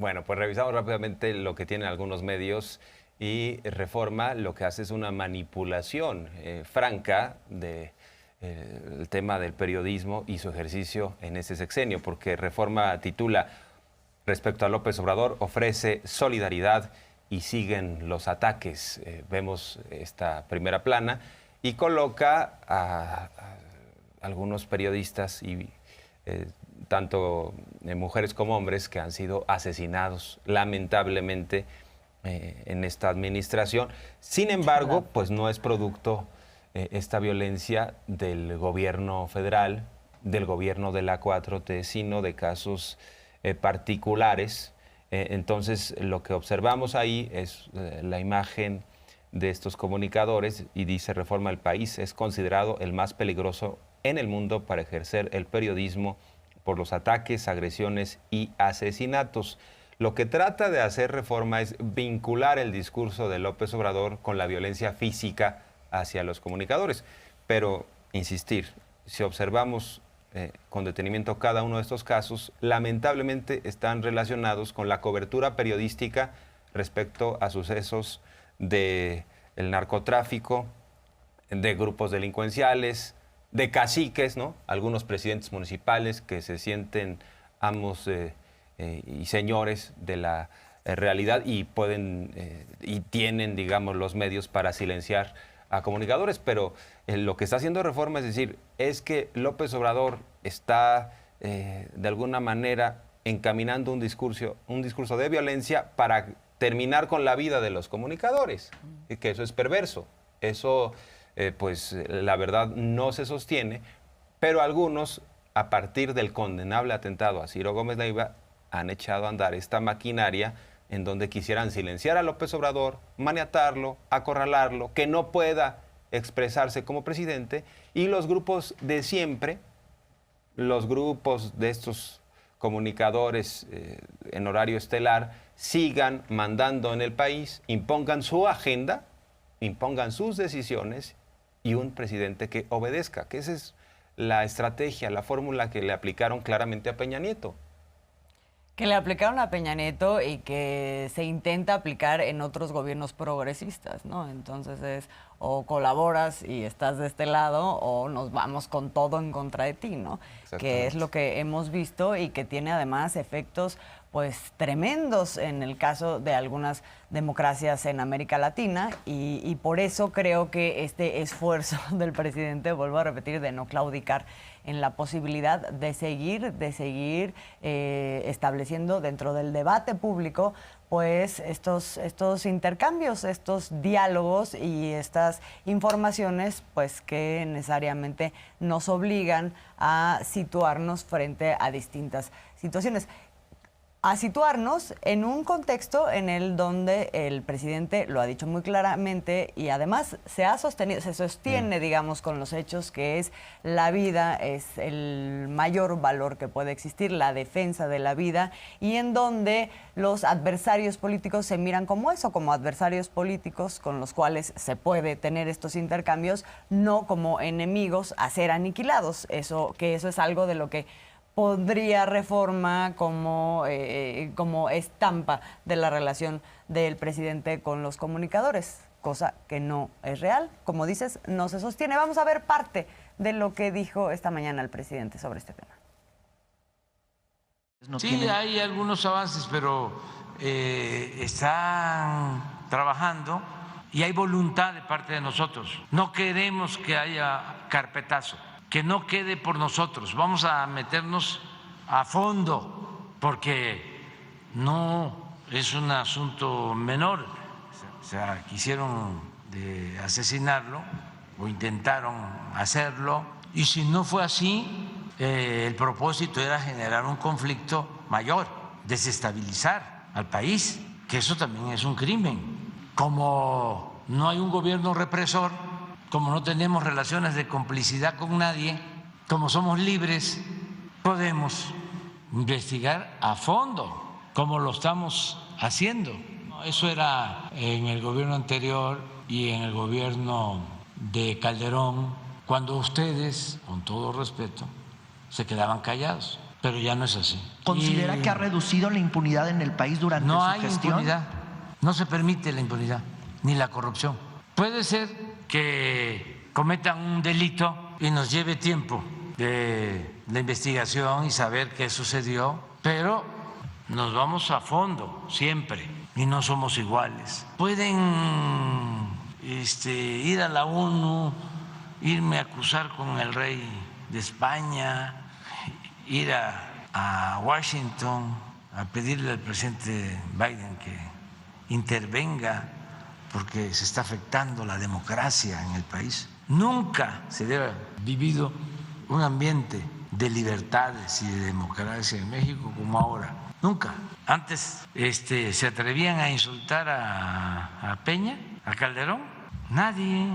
Bueno, pues revisamos rápidamente lo que tienen algunos medios y Reforma lo que hace es una manipulación franca de el tema del periodismo y su ejercicio en ese sexenio, porque Reforma titula respecto a López Obrador, ofrece solidaridad y siguen los ataques. Vemos esta primera plana y coloca a algunos periodistas y tanto mujeres como hombres que han sido asesinados lamentablemente en esta administración. Sin embargo, pues no es producto esta violencia del gobierno federal, del gobierno de la 4T, sino de casos particulares. Entonces, lo que observamos ahí es la imagen de estos comunicadores y dice Reforma: el país es considerado el más peligroso en el mundo para ejercer el periodismo por los ataques, agresiones y asesinatos. Lo que trata de hacer Reforma es vincular el discurso de López Obrador con la violencia física hacia los comunicadores. Pero, insistir, si observamos con detenimiento cada uno de estos casos, lamentablemente están relacionados con la cobertura periodística respecto a sucesos del narcotráfico, de grupos delincuenciales, de caciques, ¿no? Algunos presidentes municipales que se sienten amos y señores de la realidad y pueden y tienen, digamos, los medios para silenciar a comunicadores, pero lo que está haciendo Reforma es decir, es que López Obrador está de alguna manera encaminando un discurso de violencia para terminar con la vida de los comunicadores, y que eso es perverso. Eso, pues la verdad no se sostiene, pero algunos, a partir del condenable atentado a Ciro Gómez Leiva, han echado a andar esta maquinaria en donde quisieran silenciar a López Obrador, maniatarlo, acorralarlo, que no pueda expresarse como presidente, y los grupos de siempre, los grupos de estos comunicadores en horario estelar, sigan mandando en el país, impongan su agenda, impongan sus decisiones y un presidente que obedezca, que esa es la estrategia, la fórmula que le aplicaron claramente a Peña Nieto. Que le aplicaron a Peña Nieto y que se intenta aplicar en otros gobiernos progresistas, ¿no? Entonces es o colaboras y estás de este lado o nos vamos con todo en contra de ti, ¿no? Que es lo que hemos visto y que tiene además efectos pues tremendos en el caso de algunas democracias en América Latina y por eso creo que este esfuerzo del presidente, vuelvo a repetir, de no claudicar en la posibilidad de seguir estableciendo dentro del debate público pues estos intercambios, estos diálogos y estas informaciones pues que necesariamente nos obligan a situarnos frente a distintas situaciones. A situarnos en un contexto en el donde el presidente lo ha dicho muy claramente y además se sostiene, digamos, con los hechos, que es la vida, es el mayor valor que puede existir, la defensa de la vida, y en donde los adversarios políticos se miran como eso, como adversarios políticos con los cuales se puede tener estos intercambios, no como enemigos a ser aniquilados. Eso es algo de lo que pondría Reforma como estampa de la relación del presidente con los comunicadores, cosa que no es real. Como dices, no se sostiene. Vamos a ver parte de lo que dijo esta mañana el presidente sobre este tema. Sí, hay algunos avances, pero están trabajando y hay voluntad de parte de nosotros. No queremos que haya carpetazo, que no quede por nosotros. Vamos a meternos a fondo porque no es un asunto menor. O sea, quisieron asesinarlo o intentaron hacerlo, y si no fue así, el propósito era generar un conflicto mayor, desestabilizar al país, que eso también es un crimen. Como no hay un gobierno represor, como no tenemos relaciones de complicidad con nadie, como somos libres, podemos investigar a fondo, como lo estamos haciendo. Eso era en el gobierno anterior y en el gobierno de Calderón, cuando ustedes, con todo respeto, se quedaban callados. pero ya no es así. ¿Considera que ha reducido la impunidad en el país durante su gestión? No hay impunidad, no se permite la impunidad ni la corrupción. Puede ser que cometan un delito y nos lleve tiempo de la investigación y saber qué sucedió, pero nos vamos a fondo siempre y no somos iguales. Pueden ir a la ONU, irme a acusar con el rey de España, ir a Washington a pedirle al presidente Biden que intervenga porque se está afectando la democracia en el país. Nunca se debe vivido un ambiente de libertades y de democracia en México como ahora. Nunca. Antes se atrevían a insultar a Peña, a Calderón. Nadie.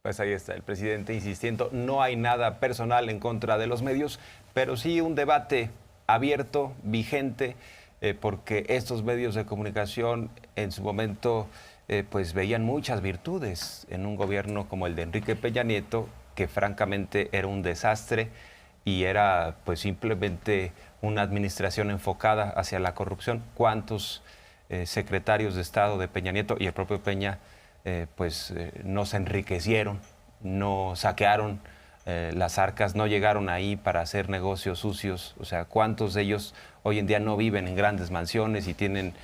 Pues ahí está el presidente insistiendo, no hay nada personal en contra de los medios, pero sí un debate abierto, vigente, porque estos medios de comunicación en su momento pues veían muchas virtudes en un gobierno como el de Enrique Peña Nieto, que francamente era un desastre y era pues simplemente una administración enfocada hacia la corrupción. ¿Cuántos secretarios de Estado de Peña Nieto y el propio Peña no se enriquecieron, no saquearon las arcas, no llegaron ahí para hacer negocios sucios? O sea, ¿cuántos de ellos hoy en día no viven en grandes mansiones y tienen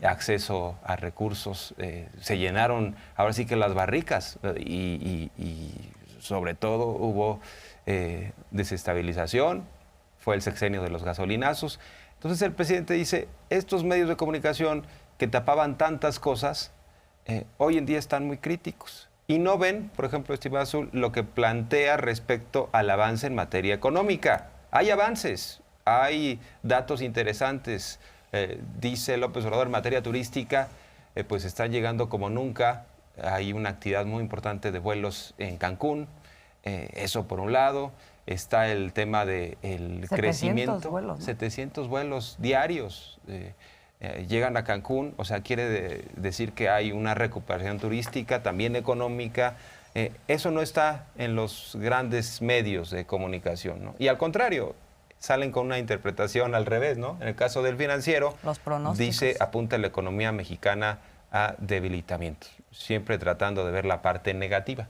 acceso a recursos? Se llenaron ahora sí que las barricas y sobre todo hubo desestabilización, fue el sexenio de los gasolinazos. Entonces el presidente dice, estos medios de comunicación que tapaban tantas cosas, hoy en día están muy críticos y no ven, por ejemplo, estimado Azul, lo que plantea respecto al avance en materia económica. Hay avances, hay datos interesantes. Dice López Obrador, en materia turística, pues están llegando como nunca. Hay una actividad muy importante de vuelos en Cancún. Eso por un lado. Está el tema del crecimiento. Vuelos, ¿no? 700 vuelos diarios. Llegan a Cancún, o sea, quiere decir que hay una recuperación turística, también económica. Eso no está en los grandes medios de comunicación, ¿no? Y al contrario, salen con una interpretación al revés, ¿no? En el caso del Financiero, los pronósticos. Dice, apunta la economía mexicana a debilitamiento, siempre tratando de ver la parte negativa.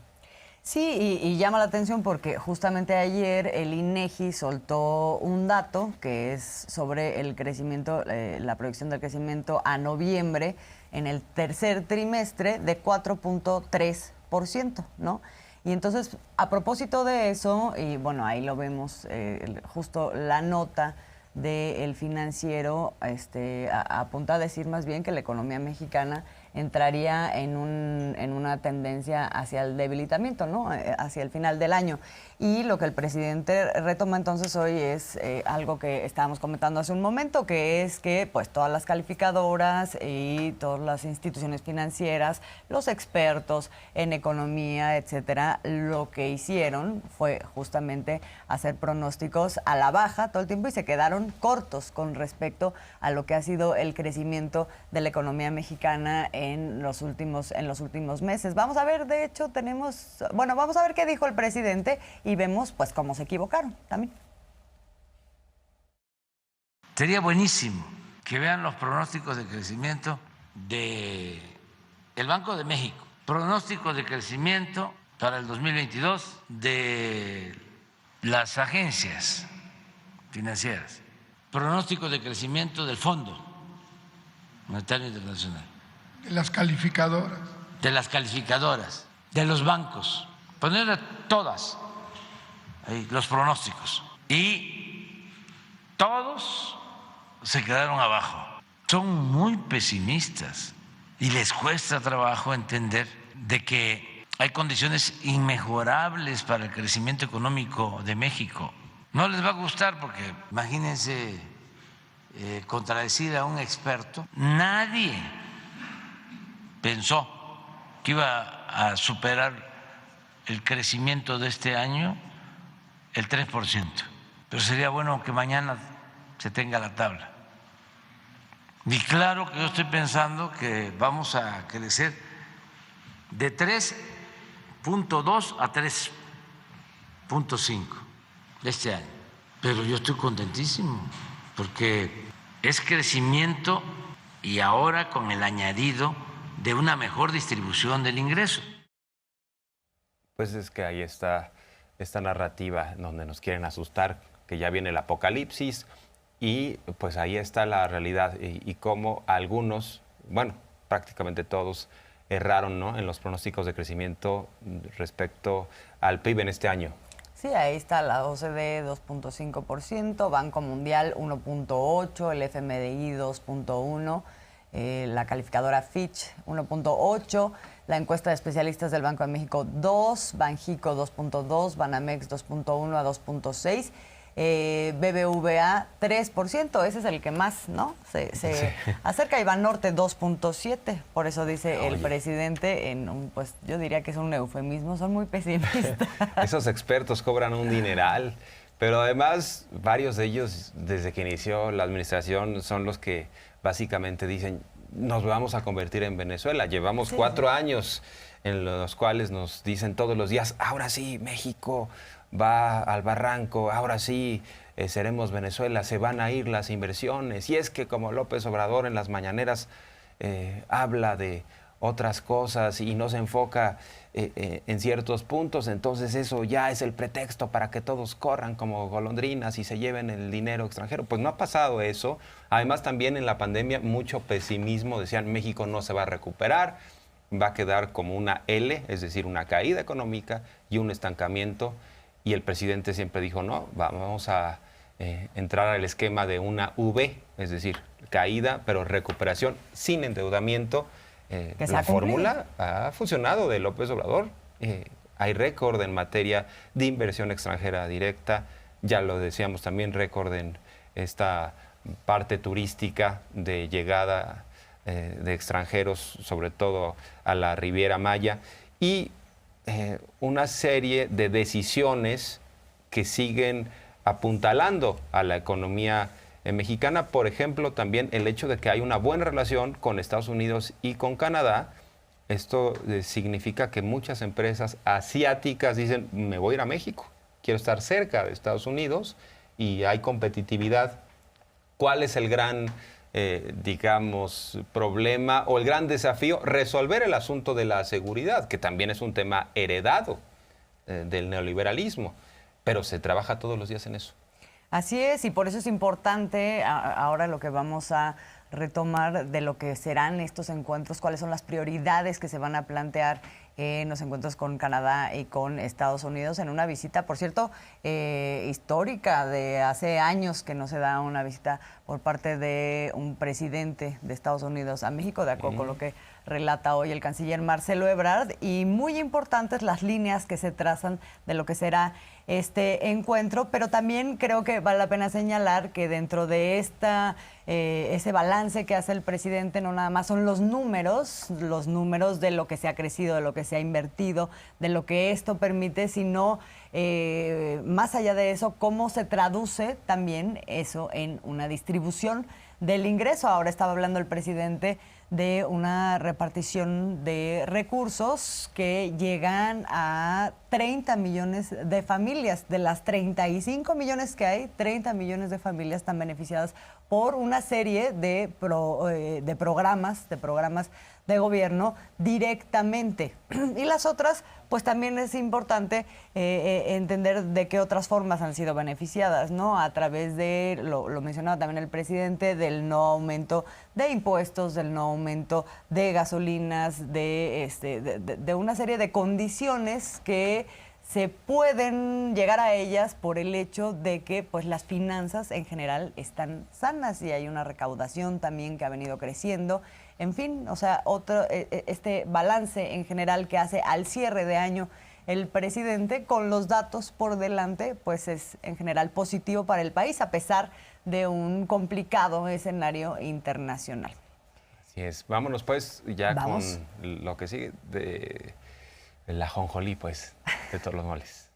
Sí, y llama la atención porque justamente ayer el INEGI soltó un dato que es sobre el crecimiento, la proyección del crecimiento a noviembre en el tercer trimestre de 4.3%, ¿no? Y entonces, a propósito de eso, y bueno, ahí lo vemos, justo la nota del Financiero apunta a decir más bien que la economía mexicana entraría en una tendencia hacia el debilitamiento, ¿no? Hacia el final del año. Y lo que el presidente retoma entonces hoy es algo que estábamos comentando hace un momento, que es que pues todas las calificadoras y todas las instituciones financieras, los expertos en economía, etcétera, lo que hicieron fue justamente hacer pronósticos a la baja todo el tiempo y se quedaron cortos con respecto a lo que ha sido el crecimiento de la economía mexicana en los últimos meses. Vamos a ver, de hecho, vamos a ver qué dijo el presidente y vemos pues cómo se equivocaron también. Sería buenísimo que vean los pronósticos de crecimiento del Banco de México, pronósticos de crecimiento para el 2022 de las agencias financieras, pronósticos de crecimiento del Fondo Monetario Internacional. De las calificadoras. De las calificadoras, de los bancos, ponerle todas ahí, los pronósticos. Y todos se quedaron abajo. Son muy pesimistas y les cuesta trabajo entender de que hay condiciones inmejorables para el crecimiento económico de México. No les va a gustar porque, imagínense, contradecir a un experto. Nadie pensó que iba a superar el crecimiento de este año el 3%. Pero sería bueno que mañana se tenga la tabla. Y claro que yo estoy pensando que vamos a crecer de 3.2 a 3.5 este año. Pero yo estoy contentísimo porque es crecimiento y ahora con el añadido de una mejor distribución del ingreso. Pues es que ahí está esta narrativa donde nos quieren asustar, que ya viene el apocalipsis, y pues ahí está la realidad y cómo algunos, bueno, prácticamente todos, erraron, ¿no?, en los pronósticos de crecimiento respecto al PIB en este año. Sí, ahí está la OCDE 2.5%, Banco Mundial 1.8%, el FMI 2.1%, la calificadora Fitch 1.8%, la encuesta de especialistas del Banco de México 2%, Banjico 2.2%, Banamex 2.1% a 2.6%, BBVA 3%, ese es el que más, ¿no?, se acerca. Y Banorte 2.7%, por eso dice el presidente, pues yo diría que es un eufemismo, son muy pesimistas. Esos expertos cobran un dineral, pero además varios de ellos, desde que inició la administración, son los que básicamente dicen, nos vamos a convertir en Venezuela. Llevamos 4 años en los cuales nos dicen todos los días, ahora sí, México va al barranco, ahora sí seremos Venezuela, se van a ir las inversiones. Y es que como López Obrador en las mañaneras habla de otras cosas y no se enfoca en ciertos puntos, entonces eso ya es el pretexto para que todos corran como golondrinas y se lleven el dinero extranjero. Pues no ha pasado eso. Además, también en la pandemia mucho pesimismo, decían México no se va a recuperar, va a quedar como una L, es decir, una caída económica y un estancamiento. Y el presidente siempre dijo, no, vamos a entrar al esquema de una V, es decir, caída, pero recuperación sin endeudamiento. La fórmula ha funcionado de López Obrador. Hay récord en materia de inversión extranjera directa. Ya lo decíamos también, récord en esta parte turística de llegada de extranjeros, sobre todo a la Riviera Maya. Y una serie de decisiones que siguen apuntalando a la economía mexicana. Por ejemplo, también el hecho de que hay una buena relación con Estados Unidos y con Canadá. Esto significa que muchas empresas asiáticas dicen, me voy a ir a México, quiero estar cerca de Estados Unidos y hay competitividad. ¿Cuál es el gran digamos, problema o el gran desafío? Resolver el asunto de la seguridad, que también es un tema heredado del neoliberalismo, pero se trabaja todos los días en eso. Así es, y por eso es importante ahora lo que vamos a retomar de lo que serán estos encuentros, cuáles son las prioridades que se van a plantear en los encuentros con Canadá y con Estados Unidos, en una visita, por cierto, histórica, de hace años que no se da una visita por parte de un presidente de Estados Unidos a México, de acuerdo con lo que relata hoy el canciller Marcelo Ebrard, y muy importantes las líneas que se trazan de lo que será este encuentro, pero también creo que vale la pena señalar que dentro de ese balance que hace el presidente no nada más son los números de lo que se ha crecido, de lo que se ha invertido, de lo que esto permite, sino más allá de eso, cómo se traduce también eso en una distribución del ingreso. Ahora estaba hablando el presidente de una repartición de recursos que llegan a 30 millones de familias. De las 35 millones que hay, 30 millones de familias están beneficiadas por una serie de programas de gobierno directamente. Y las otras, pues también es importante entender de qué otras formas han sido beneficiadas, ¿no? A través de, lo mencionaba también el presidente, del no aumento de impuestos, del no aumento de gasolinas, de una serie de condiciones que se pueden llegar a ellas por el hecho de que pues las finanzas en general están sanas y hay una recaudación también que ha venido creciendo. En fin, o sea, este balance en general que hace al cierre de año el presidente con los datos por delante, pues es en general positivo para el país a pesar de un complicado escenario internacional. Así es. Vámonos pues ya con lo que sigue de la ajonjolí, pues, de todos los moles.